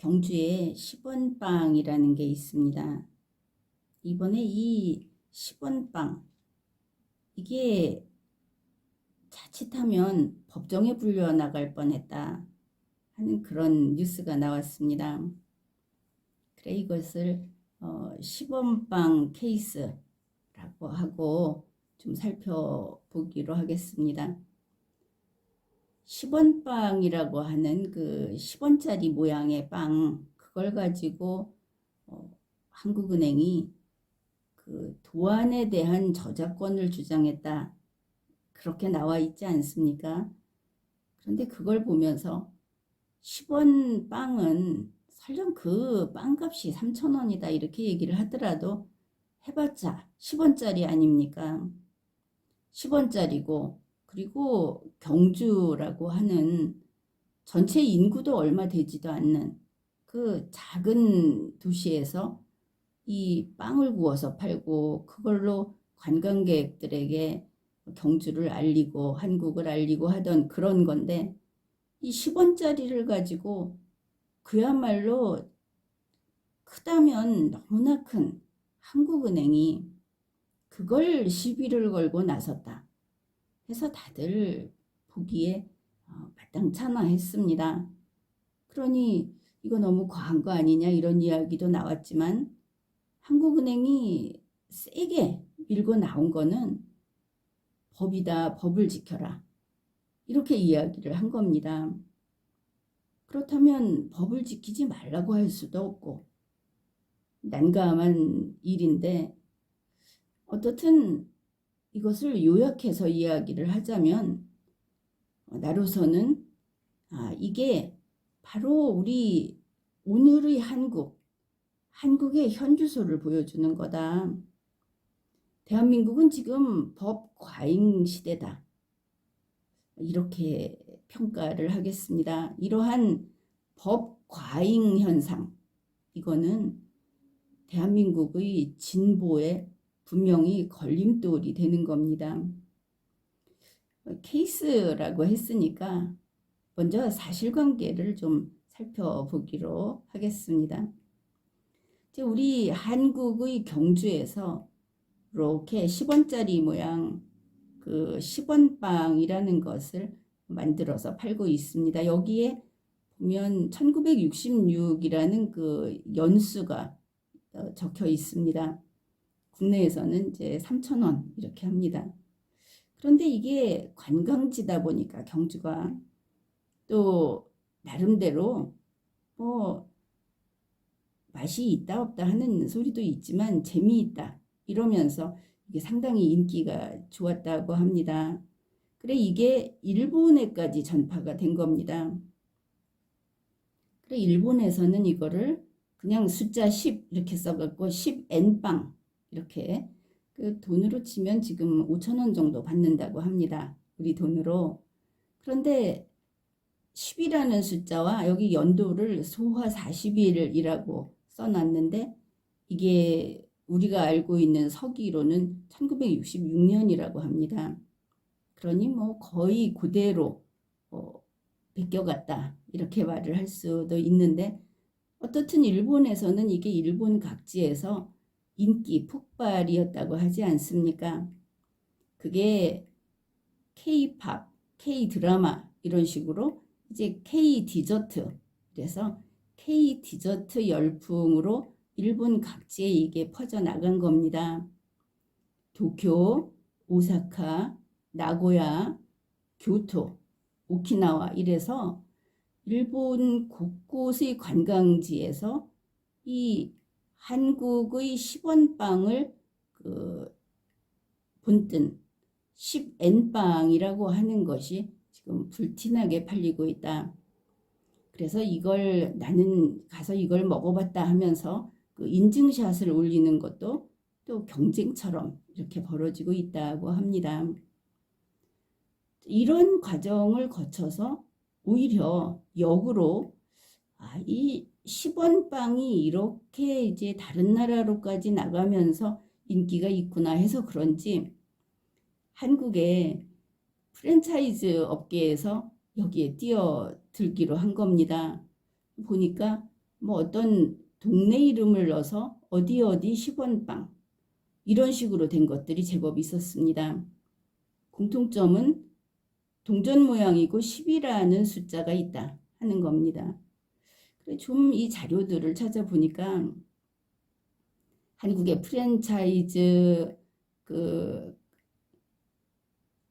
경주에 10원 빵이라는 게 있습니다. 이번에 이 10원 빵, 이게 자칫하면 법정에 불려나갈 뻔했다 하는 그런 뉴스가 나왔습니다. 그래 이것을 10원 빵 케이스라고 하고 좀 살펴보기로 하겠습니다. 10원 빵이라고 하는 그 10원짜리 모양의 빵, 그걸 가지고 한국은행이 그 도안에 대한 저작권을 주장했다, 그렇게 나와 있지 않습니까? 그런데 그걸 보면서 10원 빵은 설령 그 빵값이 3,000원이다 이렇게 얘기를 하더라도 해봤자 10원짜리 아닙니까? 10원짜리고, 그리고 경주라고 하는 전체 인구도 얼마 되지도 않는 그 작은 도시에서 이 빵을 구워서 팔고 그걸로 관광객들에게 경주를 알리고 한국을 알리고 하던 그런 건데, 이 10원짜리를 가지고 그야말로 크다면 너무나 큰 한국은행이 그걸 시비를 걸고 나섰다 해서 다들 보기에 마땅찮아했습니다. 그러니 이거 너무 과한 거 아니냐 이런 이야기도 나왔지만, 한국은행이 세게 밀고 나온 거는 법이다, 법을 지켜라, 이렇게 이야기를 한 겁니다. 그렇다면 법을 지키지 말라고 할 수도 없고 난감한 일인데, 어떻든 이것을 요약해서 이야기를 하자면 나로서는 이게 바로 우리 오늘의 한국의 현주소를 보여주는 거다. 대한민국은 지금 법 과잉 시대다, 이렇게 평가를 하겠습니다. 이러한 법 과잉 현상, 이거는 대한민국의 진보에 분명히 걸림돌이 되는 겁니다. 케이스라고 했으니까 먼저 사실관계를 좀 살펴보기로 하겠습니다. 우리 한국의 경주에서 이렇게 10원짜리 모양 그 10원 빵이라는 것을 만들어서 팔고 있습니다. 여기에 보면 1966이라는 그 연수가 적혀 있습니다. 국내에서는 이제 3,000원 이렇게 합니다. 그런데 이게 관광지다 보니까 경주가 또 나름대로 뭐 맛이 있다 없다 하는 소리도 있지만 재미있다 이러면서 이게 상당히 인기가 좋았다고 합니다. 그래 이게 일본에까지 전파가 된 겁니다. 그래 일본에서는 이거를 그냥 숫자 10 이렇게 써갖고 10엔빵 이렇게, 그 돈으로 치면 지금 5,000원 정도 받는다고 합니다, 우리 돈으로. 그런데 10이라는 숫자와 여기 연도를 소화 40일이라고 써놨는데, 이게 우리가 알고 있는 서기로는 1966년이라고 합니다. 그러니 뭐 거의 그대로 베껴갔다 이렇게 말을 할 수도 있는데, 어떻든 일본에서는 이게 일본 각지에서 인기 폭발이었다고 하지 않습니까? 그게 K-팝, K-드라마 이런 식으로 이제 K-디저트, 그래서 K-디저트 열풍으로 일본 각지에 이게 퍼져나간 겁니다. 도쿄, 오사카, 나고야, 교토, 오키나와 이래서 일본 곳곳의 관광지에서 이 한국의 10원 빵을 본뜬 10엔빵이라고 하는 것이 지금 불티나게 팔리고 있다. 그래서 이걸 나는 가서 이걸 먹어봤다 하면서 그 인증샷을 올리는 것도 또 경쟁처럼 이렇게 벌어지고 있다고 합니다. 이런 과정을 거쳐서 오히려 역으로 이 10원 빵이 이렇게 이제 다른 나라로까지 나가면서 인기가 있구나 해서 그런지 한국의 프랜차이즈 업계에서 여기에 뛰어들기로 한 겁니다. 보니까 뭐 어떤 동네 이름을 넣어서 어디 어디 10원빵 이런 식으로 된 것들이 제법 있었습니다. 공통점은 동전 모양이고 10이라는 숫자가 있다 하는 겁니다. 좀 이 자료들을 찾아보니까 한국의 프랜차이즈 그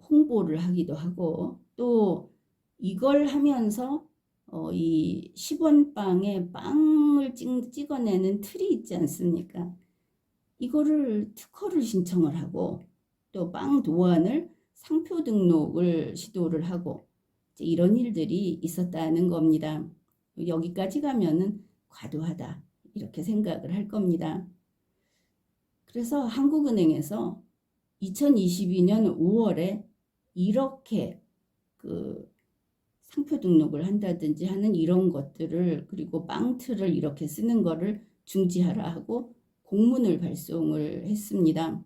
홍보를 하기도 하고 또 이걸 하면서 이 10원 빵에 빵을 찍어내는 틀이 있지 않습니까? 이거를 특허를 신청을 하고 또 빵 도안을 상표 등록을 시도를 하고 이런 일들이 있었다는 겁니다. 여기까지 가면은 과도하다 이렇게 생각을 할 겁니다. 그래서 한국은행에서 2022년 5월에 이렇게 그 상표 등록을 한다든지 하는 이런 것들을 그리고 빵틀을 이렇게 쓰는 거를 중지하라 하고 공문을 발송을 했습니다.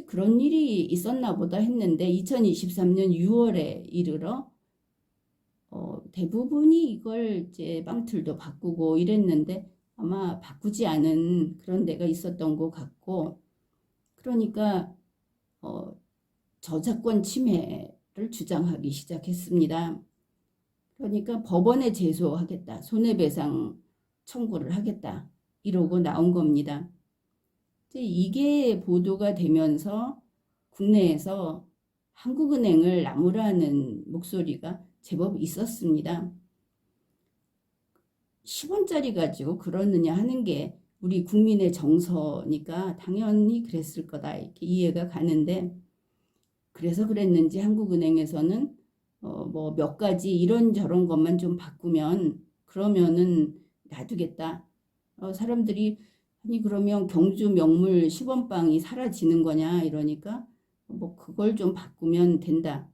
그런 일이 있었나 보다 했는데 2023년 6월에 이르러 대부분이 이걸 이제 빵틀도 바꾸고 이랬는데 아마 바꾸지 않은 그런 데가 있었던 것 같고 그러니까 저작권 침해를 주장하기 시작했습니다. 그러니까 법원에 제소하겠다, 손해배상 청구를 하겠다 이러고 나온 겁니다. 이게 보도가 되면서 국내에서 한국은행을 나무라는 목소리가 제법 있었습니다. 10원짜리 가지고 그러느냐 하는 게 우리 국민의 정서니까 당연히 그랬을 거다 이렇게 이해가 가는데 그래서 그랬는지 한국은행에서는 뭐 몇 가지 이런저런 것만 좀 바꾸면 그러면은 놔두겠다. 사람들이 아니 그러면 경주 명물 10원빵이 사라지는 거냐 이러니까 뭐 그걸 좀 바꾸면 된다.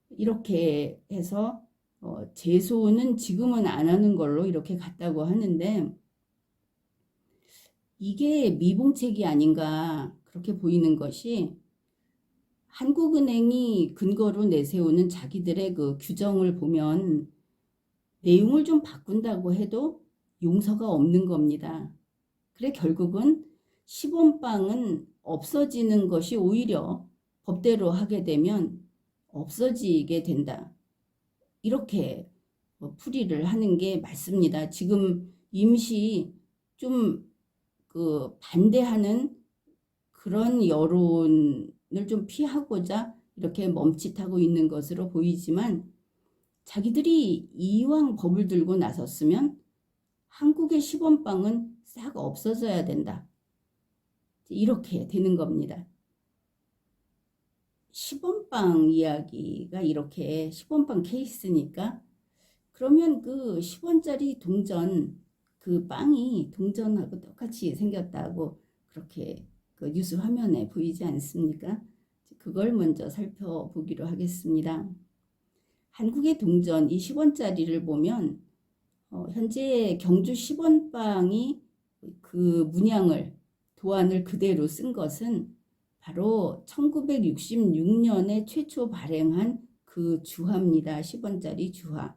이렇게 해서 제소는 지금은 안 하는 걸로 이렇게 갔다고 하는데 이게 미봉책이 아닌가 그렇게 보이는 것이 한국은행이 근거로 내세우는 자기들의 그 규정을 보면 내용을 좀 바꾼다고 해도 용서가 없는 겁니다. 그래 결국은 10원빵은 없어지는 것이 오히려 법대로 하게 되면 없어지게 된다. 이렇게 풀이를 하는 게 맞습니다. 지금 임시 좀 그 반대하는 그런 여론을 좀 피하고자 이렇게 멈칫하고 있는 것으로 보이지만 자기들이 이왕 법을 들고 나섰으면 한국의 10원빵은 싹 없어져야 된다. 이렇게 되는 겁니다. 10원빵 이야기가 이렇게 10원빵 케이스니까 그러면 그 10원짜리 동전 그 빵이 동전하고 똑같이 생겼다고 그렇게 그 뉴스 화면에 보이지 않습니까? 그걸 먼저 살펴보기로 하겠습니다. 한국의 동전 이 10원짜리를 보면 현재 경주 10원빵이 그 문양을 도안을 그대로 쓴 것은 바로 1966년에 최초 발행한 그 주화입니다. 10원짜리 주화.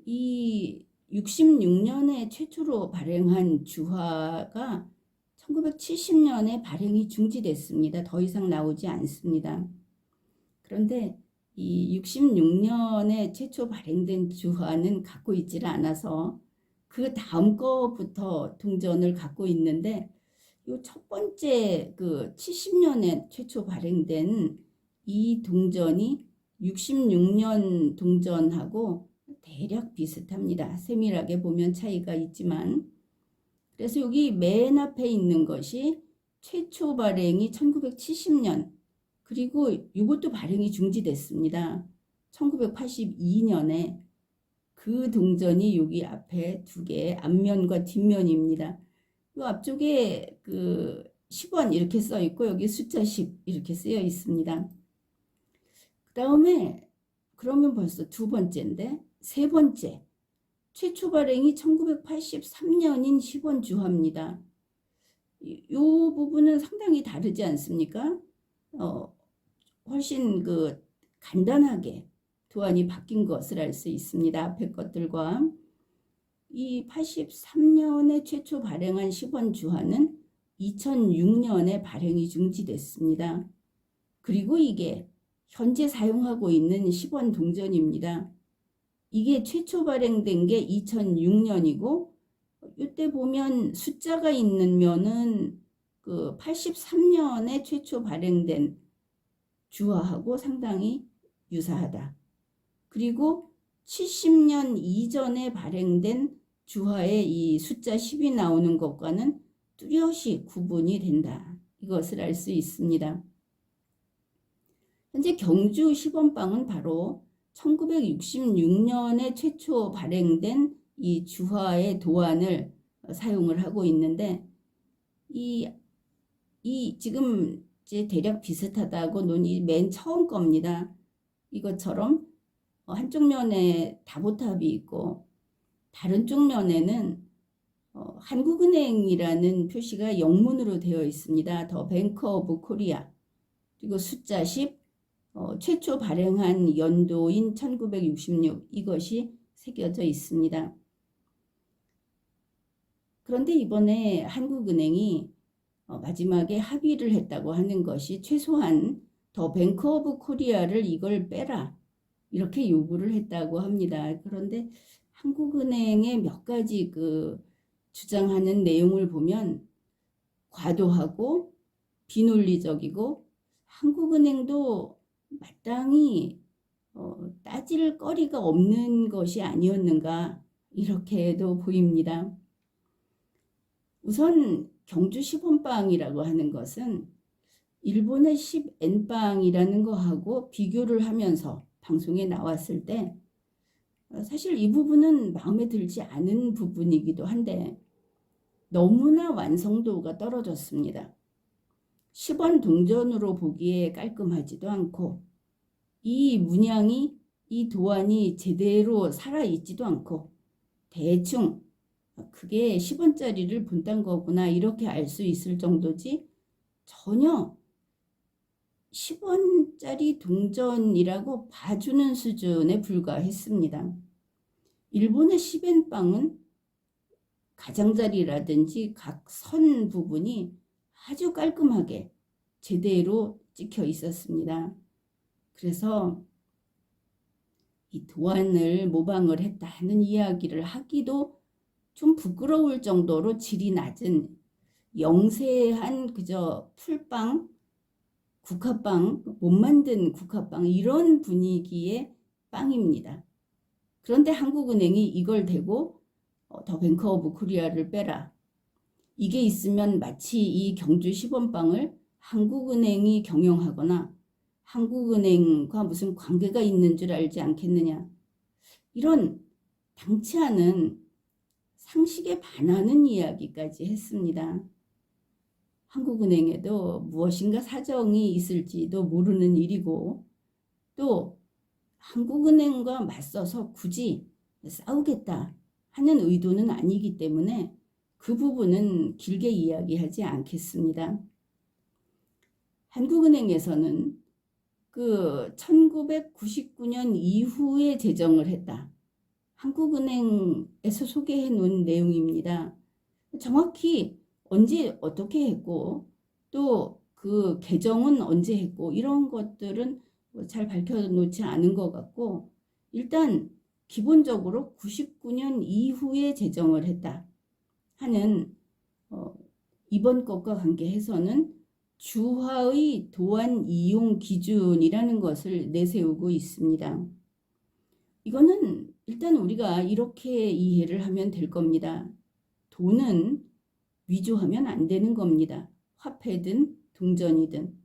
이 66년에 최초로 발행한 주화가 1970년에 발행이 중지됐습니다. 더 이상 나오지 않습니다. 그런데 이 66년에 최초 발행된 주화는 갖고 있지를 않아서 그 다음 거부터 동전을 갖고 있는데 이 첫 번째 그 70년에 최초 발행된 이 동전이 66년 동전하고 대략 비슷합니다. 세밀하게 보면 차이가 있지만 그래서 여기 맨 앞에 있는 것이 최초 발행이 1970년 그리고 이것도 발행이 중지됐습니다. 1982년에 그 동전이 여기 앞에 두 개 앞면과 뒷면입니다. 이 앞쪽에 그 10원 이렇게 써 있고 여기 숫자 10 이렇게 쓰여 있습니다. 그 다음에 그러면 벌써 두 번째인데 세 번째 최초 발행이 1983년인 10원 주화입니다. 이 부분은 상당히 다르지 않습니까? 훨씬 그 간단하게 도안이 바뀐 것을 알 수 있습니다. 앞에 것들과. 이 83년에 최초 발행한 10원 주화는 2006년에 발행이 중지됐습니다. 그리고 이게 현재 사용하고 있는 10원 동전입니다. 이게 최초 발행된 게 2006년이고 이때 보면 숫자가 있는 면은 그 83년에 최초 발행된 주화하고 상당히 유사하다. 그리고 70년 이전에 발행된 주화에 이 숫자 10이 나오는 것과는 뚜렷이 구분이 된다. 이것을 알 수 있습니다. 현재 경주 10원빵은 바로 1966년에 최초 발행된 이 주화의 도안을 사용을 하고 있는데 이 지금 이제 대략 비슷하다고 논의 맨 처음 겁니다. 이것처럼 한쪽 면에 다보탑이 있고 다른 쪽 면에는 한국은행이라는 표시가 영문으로 되어 있습니다. 더 뱅크 오브 코리아. 그리고 숫자 10, 최초 발행한 연도인 1966 이것이 새겨져 있습니다. 그런데 이번에 한국은행이 마지막에 합의를 했다고 하는 것이 최소한 더 뱅크 오브 코리아를 이걸 빼라 이렇게 요구를 했다고 합니다. 그런데 한국은행의 몇 가지 그 주장하는 내용을 보면 과도하고 비논리적이고 한국은행도 마땅히 따질 거리가 없는 것이 아니었는가 이렇게도 보입니다. 우선 경주 10원빵이라고 하는 것은 일본의 10엔빵이라는 거하고 비교를 하면서 방송에 나왔을 때 사실 이 부분은 마음에 들지 않은 부분이기도 한데 너무나 완성도가 떨어졌습니다. 10원 동전으로 보기에 깔끔하지도 않고 이 문양이 이 도안이 제대로 살아있지도 않고 대충 그게 10원짜리를 본딴 거구나 이렇게 알 수 있을 정도지 전혀 10원짜리 동전이라고 봐주는 수준에 불과했습니다. 일본의 10엔빵은 가장자리라든지 각 선 부분이 아주 깔끔하게 제대로 찍혀 있었습니다. 그래서 이 도안을 모방을 했다는 이야기를 하기도 좀 부끄러울 정도로 질이 낮은 영세한 그저 풀빵, 국화빵, 못 만든 국화빵 이런 분위기의 빵입니다. 그런데 한국은행이 이걸 대고 더 뱅크 오브 코리아를 빼라. 이게 있으면 마치 이 경주 10원빵을 한국은행이 경영하거나 한국은행과 무슨 관계가 있는 줄 알지 않겠느냐. 이런 당치 않은 상식에 반하는 이야기까지 했습니다. 한국은행에도 무엇인가 사정이 있을지도 모르는 일이고 또 한국은행과 맞서서 굳이 싸우겠다 하는 의도는 아니기 때문에 그 부분은 길게 이야기하지 않겠습니다. 한국은행에서는 그 1999년 이후에 제정을 했다. 한국은행에서 소개해 놓은 내용입니다. 정확히 언제 어떻게 했고 또 그 개정은 언제 했고 이런 것들은 잘 밝혀놓지 않은 것 같고 일단 기본적으로 99년 이후에 제정을 했다 하는 이번 것과 관계해서는 주화의 도안 이용 기준이라는 것을 내세우고 있습니다. 이거는 일단 우리가 이렇게 이해를 하면 될 겁니다. 돈은 위조하면 안 되는 겁니다. 화폐든 동전이든.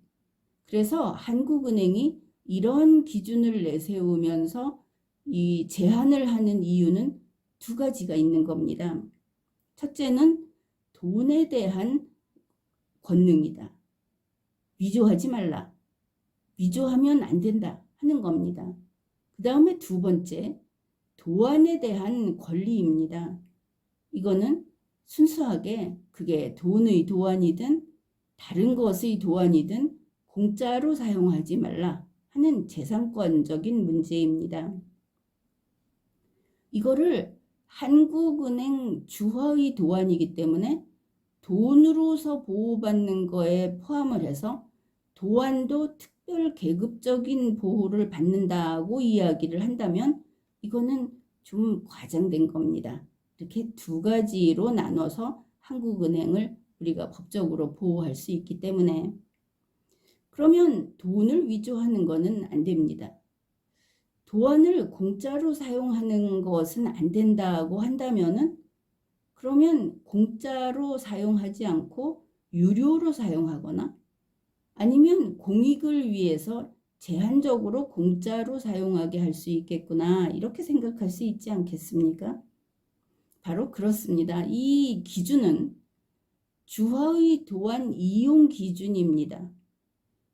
그래서 한국은행이 이런 기준을 내세우면서 이 제한을 하는 이유는 두 가지가 있는 겁니다. 첫째는 돈에 대한 권능이다. 위조하지 말라. 위조하면 안 된다 하는 겁니다. 그 다음에 두 번째, 도안에 대한 권리입니다. 이거는 순수하게 그게 돈의 도안이든 다른 것의 도안이든 공짜로 사용하지 말라. 하는 재산권적인 문제입니다. 이거를 한국은행 주화의 도안이기 때문에 돈으로서 보호받는 거에 포함을 해서 도안도 특별 계급적인 보호를 받는다고 이야기를 한다면 이거는 좀 과장된 겁니다. 이렇게 두 가지로 나눠서 한국은행을 우리가 법적으로 보호할 수 있기 때문에 그러면 돈을 위조하는 것은 안 됩니다. 도안을 공짜로 사용하는 것은 안 된다고 한다면은 그러면 공짜로 사용하지 않고 유료로 사용하거나 아니면 공익을 위해서 제한적으로 공짜로 사용하게 할 수 있겠구나 이렇게 생각할 수 있지 않겠습니까? 바로 그렇습니다. 이 기준은 주화의 도안 이용 기준입니다.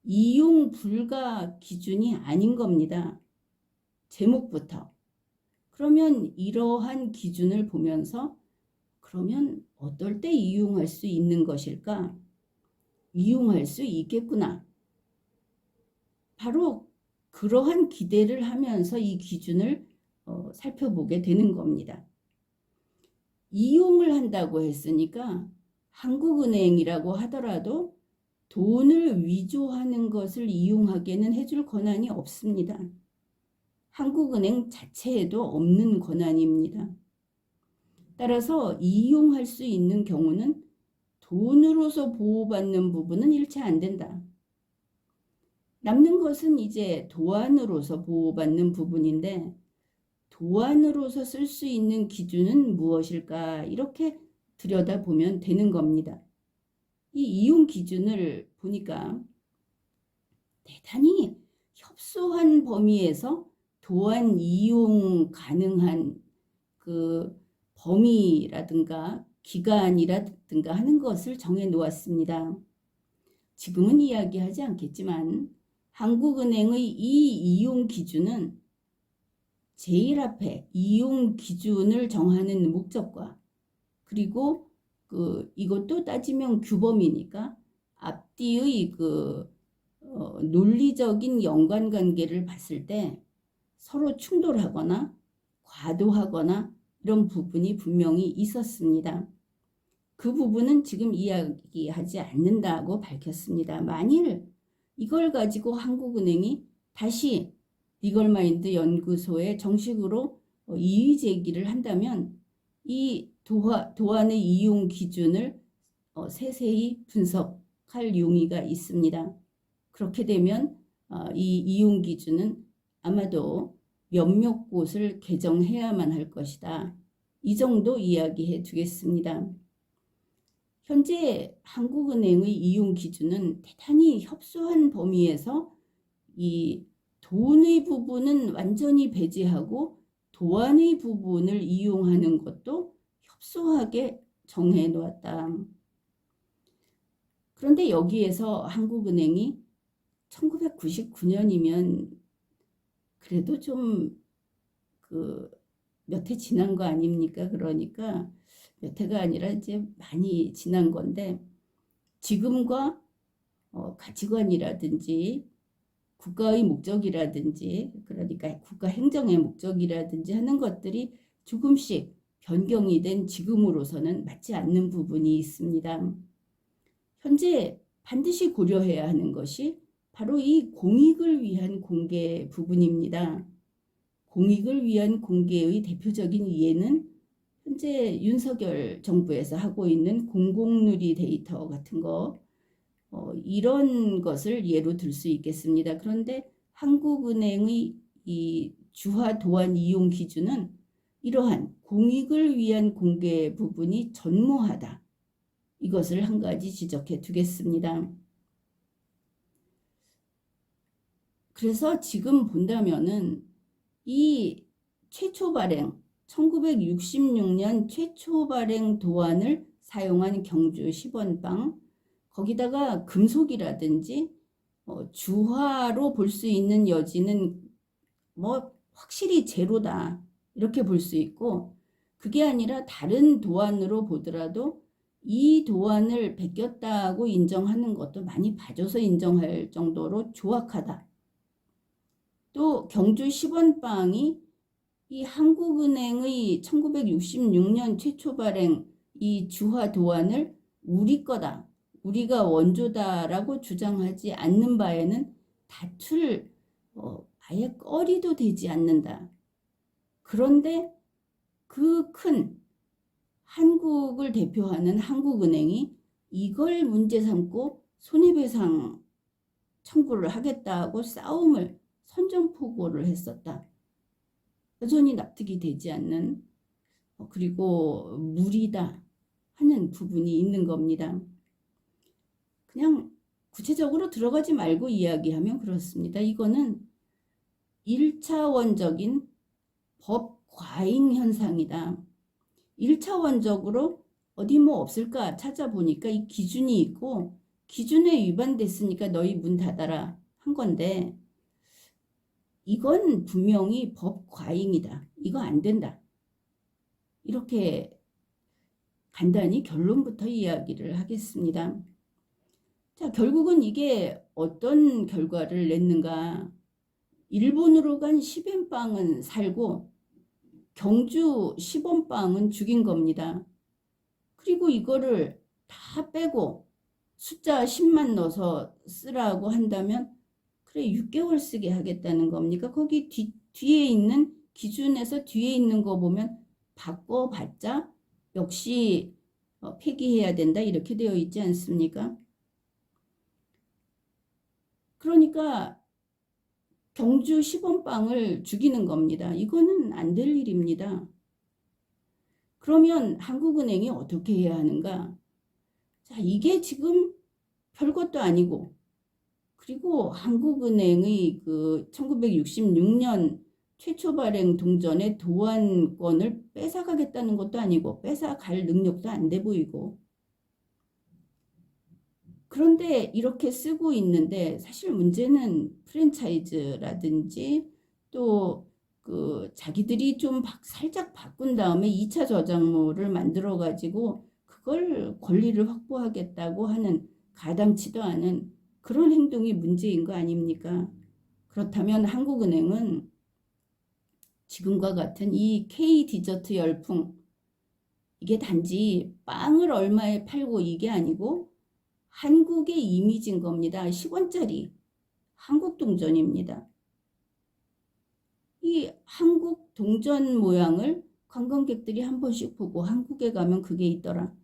이용 불가 기준이 아닌 겁니다. 제목부터. 그러면 이러한 기준을 보면서 그러면 어떨 때 이용할 수 있는 것일까? 이용할 수 있겠구나. 바로 그러한 기대를 하면서 이 기준을 살펴보게 되는 겁니다. 이용을 한다고 했으니까 한국은행이라고 하더라도 돈을 위조하는 것을 이용하게는 해줄 권한이 없습니다. 한국은행 자체에도 없는 권한입니다. 따라서 이용할 수 있는 경우는 돈으로서 보호받는 부분은 일체 안 된다. 남는 것은 이제 도안으로서 보호받는 부분인데 도안으로서 쓸 수 있는 기준은 무엇일까? 이렇게 들여다보면 되는 겁니다. 이 이용 기준을 보니까 대단히 협소한 범위에서 도안 이용 가능한 그 범위라든가 기간이라든가 하는 것을 정해 놓았습니다. 지금은 이야기하지 않겠지만 한국은행의 이 이용 기준은 제일 앞에 이용 기준을 정하는 목적과 그리고 이것도 따지면 규범이니까 앞뒤의 논리적인 연관관계를 봤을 때 서로 충돌하거나 과도하거나 이런 부분이 분명히 있었습니다. 그 부분은 지금 이야기하지 않는다고 밝혔습니다. 만일 이걸 가지고 한국은행이 다시 리걸마인드 연구소에 정식으로 이의 제기를 한다면 이 도안의 이용 기준을 세세히 분석할 용의가 있습니다. 그렇게 되면 이 이용 기준은 아마도 몇몇 곳을 개정해야만 할 것이다. 이 정도 이야기해 두겠습니다. 현재 한국은행의 이용 기준은 대단히 협소한 범위에서 이 돈의 부분은 완전히 배제하고 도안의 부분을 이용하는 것도 협소하게 정해 놓았다. 그런데 여기에서 한국은행이 1999년이면 그래도 좀 몇 해 지난 거 아닙니까? 그러니까 몇 해가 아니라 이제 많이 지난 건데 지금과 가치관이라든지 국가의 목적이라든지 그러니까 국가 행정의 목적이라든지 하는 것들이 조금씩 변경이 된 지금으로서는 맞지 않는 부분이 있습니다. 현재 반드시 고려해야 하는 것이 바로 이 공익을 위한 공개 부분입니다. 공익을 위한 공개의 대표적인 예는 현재 윤석열 정부에서 하고 있는 공공누리 데이터 같은 거 이런 것을 예로 들 수 있겠습니다. 그런데 한국은행의 이 주화 도안 이용 기준은 이러한 공익을 위한 공개 부분이 전무하다. 이것을 한 가지 지적해 두겠습니다. 그래서 지금 본다면은 이 최초 발행 1966년 최초 발행 도안을 사용한 경주 10원빵 거기다가 금속이라든지 주화로 볼 수 있는 여지는 확실히 제로다 이렇게 볼 수 있고 그게 아니라 다른 도안으로 보더라도 이 도안을 베꼈다고 인정하는 것도 많이 봐줘서 인정할 정도로 조악하다. 또 경주 10원빵이 이 한국은행의 1966년 최초 발행 이 주화 도안을 우리 거다, 우리가 원조다라고 주장하지 않는 바에는 다툴 아예 꺼리도 되지 않는다. 그런데 그 큰 한국을 대표하는 한국은행이 이걸 문제 삼고 손해배상 청구를 하겠다고 싸움을 선전포고를 했었다. 여전히 납득이 되지 않는 그리고 무리다 하는 부분이 있는 겁니다. 그냥 구체적으로 들어가지 말고 이야기하면 그렇습니다. 이거는 1차원적인 법 과잉 현상이다. 1차원적으로 어디 뭐 없을까 찾아보니까 이 기준이 있고 기준에 위반됐으니까 너희 문 닫아라 한 건데 이건 분명히 법 과잉이다. 이거 안 된다. 이렇게 간단히 결론부터 이야기를 하겠습니다. 자, 결국은 이게 어떤 결과를 냈는가? 일본으로 간 10엔빵은 살고 경주 10원빵은 죽인 겁니다. 그리고 이거를 다 빼고 숫자 10만 넣어서 쓰라고 한다면 그래 6개월 쓰게 하겠다는 겁니까? 거기 뒤에 있는 기준에서 뒤에 있는 거 보면 바꿔봤자 역시 폐기해야 된다 이렇게 되어 있지 않습니까? 그러니까 경주 10원빵을 죽이는 겁니다. 이거는 안 될 일입니다. 그러면 한국은행이 어떻게 해야 하는가? 자, 이게 지금 별것도 아니고 그리고 한국은행의 그 1966년 최초 발행 동전의 도안권을 뺏어가겠다는 것도 아니고 뺏어갈 능력도 안 돼 보이고 그런데 이렇게 쓰고 있는데 사실 문제는 프랜차이즈라든지 또 그 자기들이 좀 살짝 바꾼 다음에 2차 저작물을 만들어 가지고 그걸 권리를 확보하겠다고 하는 가당치도 않은 그런 행동이 문제인 거 아닙니까? 그렇다면 한국은행은 지금과 같은 이 K디저트 열풍 이게 단지 빵을 얼마에 팔고 이게 아니고 한국의 이미지인 겁니다. 10원짜리 한국 동전입니다. 이 한국 동전 모양을 관광객들이 한 번씩 보고 한국에 가면 그게 있더라.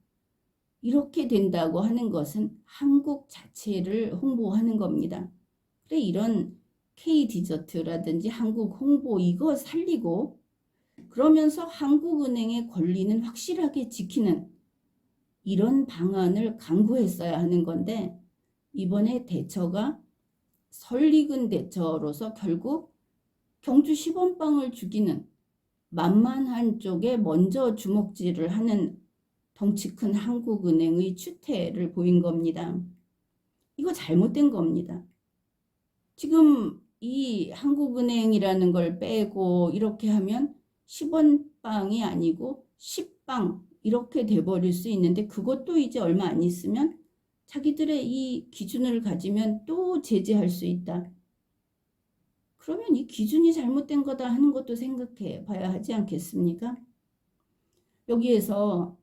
이렇게 된다고 하는 것은 한국 자체를 홍보하는 겁니다. 그래 이런 K디저트라든지 한국 홍보 이거 살리고 그러면서 한국은행의 권리는 확실하게 지키는 이런 방안을 강구했어야 하는 건데 이번에 대처가 설익은 대처로서 결국 경주 10원빵을 죽이는 만만한 쪽에 먼저 주먹질을 하는 덩치 큰 한국은행의 추태를 보인 겁니다. 이거 잘못된 겁니다. 지금 이 한국은행이라는 걸 빼고 이렇게 하면 10원빵이 아니고 10빵 이렇게 돼버릴 수 있는데 그것도 이제 얼마 안 있으면 자기들의 이 기준을 가지면 또 제재할 수 있다. 그러면 이 기준이 잘못된 거다 하는 것도 생각해 봐야 하지 않겠습니까? 여기에서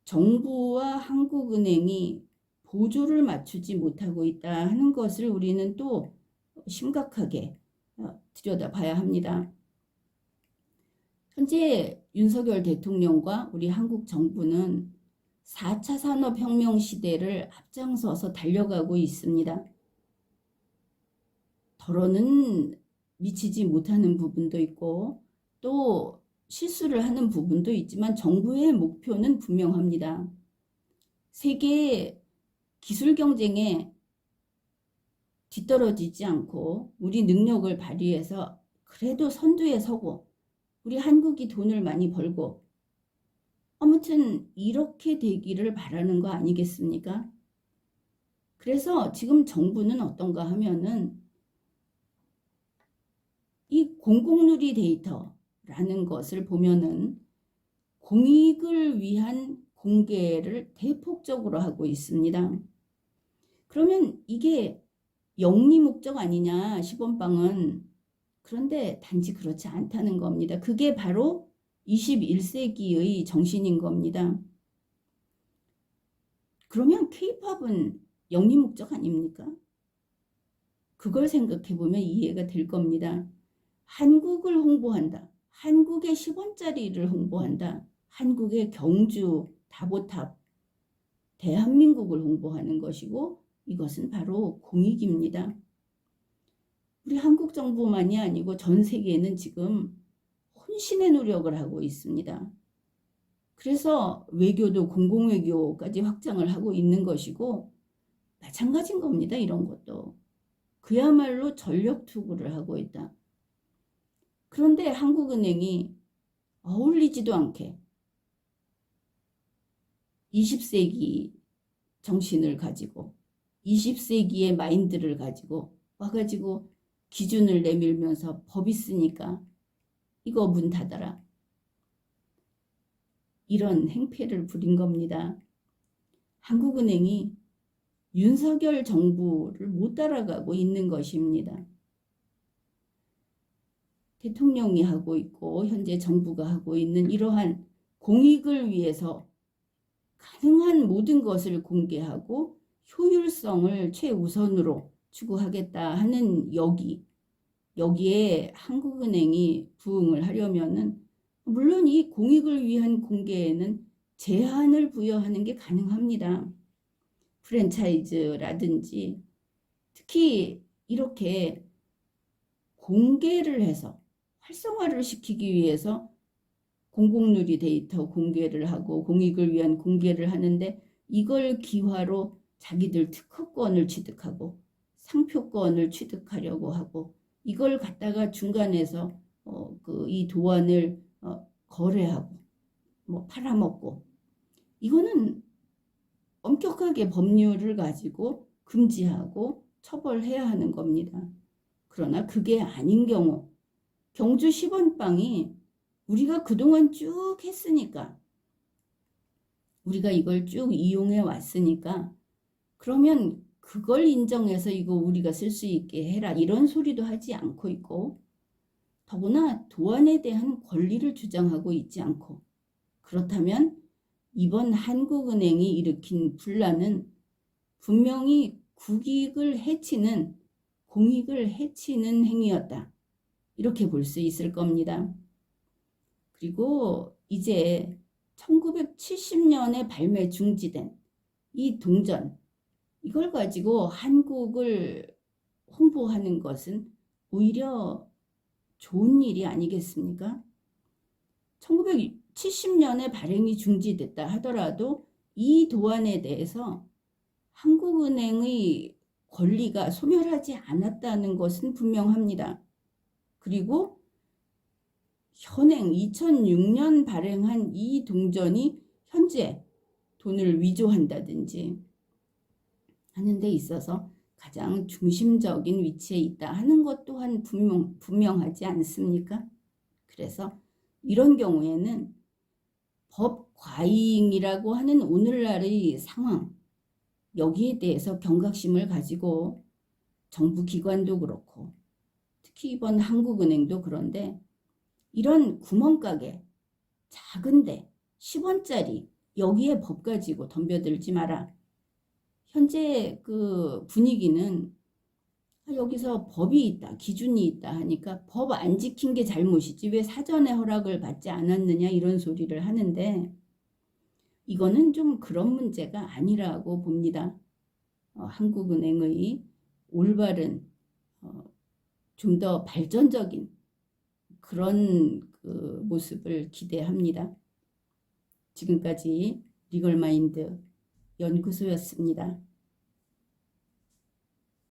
정부와 한국은행이 보조를 맞추지 못하고 있다 하는 것을 우리는 또 심각하게 들여다봐야 합니다. 현재 윤석열 대통령과 우리 한국 정부는 4차 산업혁명 시대를 앞장서서 달려가고 있습니다. 더러는 미치지 못하는 부분도 있고 또 실수를 하는 부분도 있지만 정부의 목표는 분명합니다. 세계 기술 경쟁에 뒤떨어지지 않고 우리 능력을 발휘해서 그래도 선두에 서고 우리 한국이 돈을 많이 벌고 아무튼 이렇게 되기를 바라는 거 아니겠습니까? 그래서 지금 정부는 어떤가 하면은 이 공공누리 데이터라는 것을 보면은 공익을 위한 공개를 대폭적으로 하고 있습니다. 그러면 이게 영리 목적 아니냐 10원빵은 그런데 단지 그렇지 않다는 겁니다. 그게 바로 21세기의 정신인 겁니다. 그러면 K-팝은 영리 목적 아닙니까? 그걸 생각해 보면 이해가 될 겁니다. 한국을 홍보한다. 한국의 10원짜리를 홍보한다. 한국의 경주, 다보탑, 대한민국을 홍보하는 것이고 이것은 바로 공익입니다. 우리 한국 정부만이 아니고 전 세계는 지금 혼신의 노력을 하고 있습니다. 그래서 외교도 공공외교까지 확장을 하고 있는 것이고 마찬가지인 겁니다. 이런 것도. 그야말로 전력 투구를 하고 있다. 그런데 한국은행이 어울리지도 않게 20세기 정신을 가지고 20세기의 마인드를 가지고 와가지고 기준을 내밀면서 법 있으니까 이거 문 닫아라. 이런 행패를 부린 겁니다. 한국은행이 윤석열 정부를 못 따라가고 있는 것입니다. 대통령이 하고 있고 현재 정부가 하고 있는 이러한 공익을 위해서 가능한 모든 것을 공개하고 효율성을 최우선으로 추구하겠다 하는 여기에 한국은행이 부응을 하려면은 물론 이 공익을 위한 공개에는 제한을 부여하는 게 가능합니다. 프랜차이즈라든지 특히 이렇게 공개를 해서 활성화를 시키기 위해서 공공누리 데이터 공개를 하고 공익을 위한 공개를 하는데 이걸 기화로 자기들 특허권을 취득하고 상표권을 취득하려고 하고 이걸 갖다가 중간에서 이 도안을 거래하고 팔아먹고 이거는 엄격하게 법률을 가지고 금지하고 처벌해야 하는 겁니다. 그러나 그게 아닌 경우 경주 10원빵이 우리가 그동안 쭉 했으니까 우리가 이걸 쭉 이용해 왔으니까 그러면 그걸 인정해서 이거 우리가 쓸 수 있게 해라 이런 소리도 하지 않고 있고 더구나 도안에 대한 권리를 주장하고 있지 않고 그렇다면 이번 한국은행이 일으킨 분란은 분명히 국익을 해치는 공익을 해치는 행위였다. 이렇게 볼 수 있을 겁니다. 그리고 이제 1970년에 발매 중지된 이 동전 이걸 가지고 한국을 홍보하는 것은 오히려 좋은 일이 아니겠습니까? 1970년에 발행이 중지됐다 하더라도 이 도안에 대해서 한국은행의 권리가 소멸하지 않았다는 것은 분명합니다. 그리고 현행 2006년 발행한 이 동전이 현재 돈을 위조한다든지 하는 데 있어서 가장 중심적인 위치에 있다 하는 것 또한 분명하지 않습니까? 그래서 이런 경우에는 법 과잉이라고 하는 오늘날의 상황 여기에 대해서 경각심을 가지고 정부 기관도 그렇고 특히 이번 한국은행도 그런데 이런 구멍가게 작은데 10원짜리 여기에 법 가지고 덤벼들지 마라. 현재 그 분위기는 여기서 법이 있다, 기준이 있다 하니까 법 안 지킨 게 잘못이지 왜 사전에 허락을 받지 않았느냐 이런 소리를 하는데 이거는 좀 그런 문제가 아니라고 봅니다. 한국은행의 올바른 좀 더 발전적인 그런 그 모습을 기대합니다. 지금까지 리걸마인드 연구소였습니다.